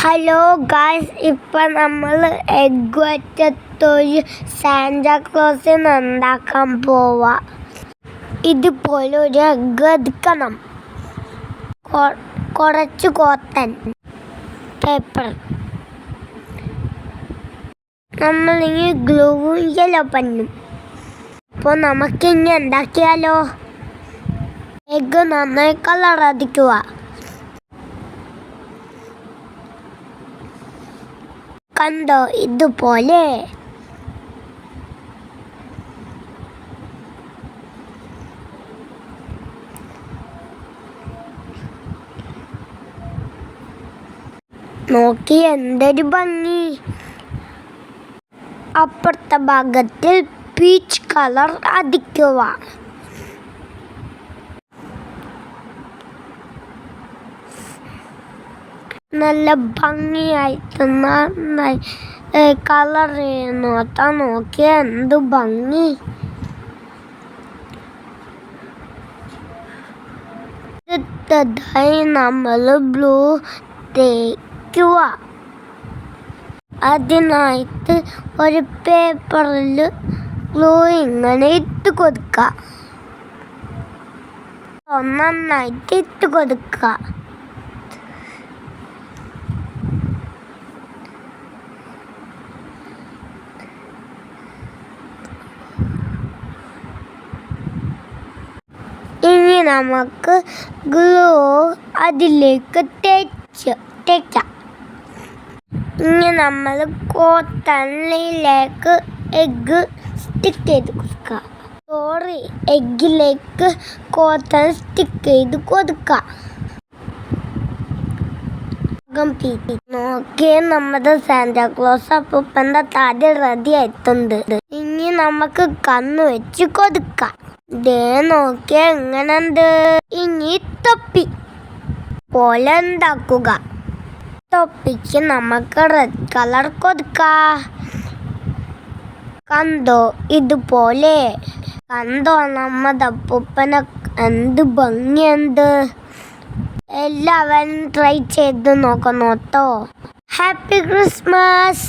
Hello guys, ഇപ്പം നമ്മൾ egg വറ്റത്തൊരു സാന്റാക്ലോസിന് ഉണ്ടാക്കാൻ പോവാ. ഇതുപോലെ ഒരു എഗ് എടുക്കണം, കുറച്ച് കോട്ടൺ പേപ്പർ, നമ്മളിനി ഗ്ലൂ യെല്ലോ പന്നും. അപ്പോൾ നമുക്കിനി ഉണ്ടാക്കിയാലോ. എഗ് നന്നായി കളർ അടിക്കുക. കണ്ടോ, ഇതുപോലെ. നോക്കി, എന്തൊരു ഭംഗി. അപ്പുറത്തെ ഭാഗത്തിൽ പീച്ച് കളർ അടിക്കുക. നല്ല ഭംഗിയായിട്ട് നന്നായി കളർ നോട്ടാ. നോക്കിയ എന്ത് ഭംഗി. അടുത്തതായി നമ്മൾ ബ്ലൂ തേക്കുക. അതിനായിട്ട് ഒരു പേപ്പറിൽ ഗ്ലൂ ഇങ്ങനെ ഇട്ട് കൊടുക്കുക. നന്നായിട്ട് ഇട്ട് കൊടുക്കുക. ഇനി നമുക്ക് ഗ്ലൂ അതിലേക്ക് തേക്കാം. ഇനി നമ്മൾ കോട്ടണിലേക്ക് എഗ്ഗ് സ്റ്റിക്ക് ചെയ്ത് കൊടുക്കുക. എഗ്ഗിലേക്ക് കോട്ടൺ സ്റ്റിക്ക് ചെയ്ത് കൊടുക്കുക. നോക്കിയ നമ്മുടെ സാന്റാക്ലോസ് അപ്പൂപ്പൻ്റെ താടി റെഡി ആയിട്ടുണ്ട്. ഇനി നമുക്ക് കണ്ണ് വെച്ച് കൊടുക്കാം. ദേ നോക്കിയ എങ്ങനെയുണ്ട്. ഇനി തൊപ്പി പോലെ ഉണ്ടാക്കുക. തൊപ്പിക്ക് നമുക്ക് റെഡ് കളർ കൊടുക്കാം. കണ്ടോ, ഇതുപോലെ. കണ്ടോ നമ്മുടെ അപ്പൂപ്പനെ എന്ത് ഭംഗിയുണ്ട്. എല്ലാവരും ട്രൈ ചെയ്ത് നോക്കണം കേട്ടോ. Happy Christmas.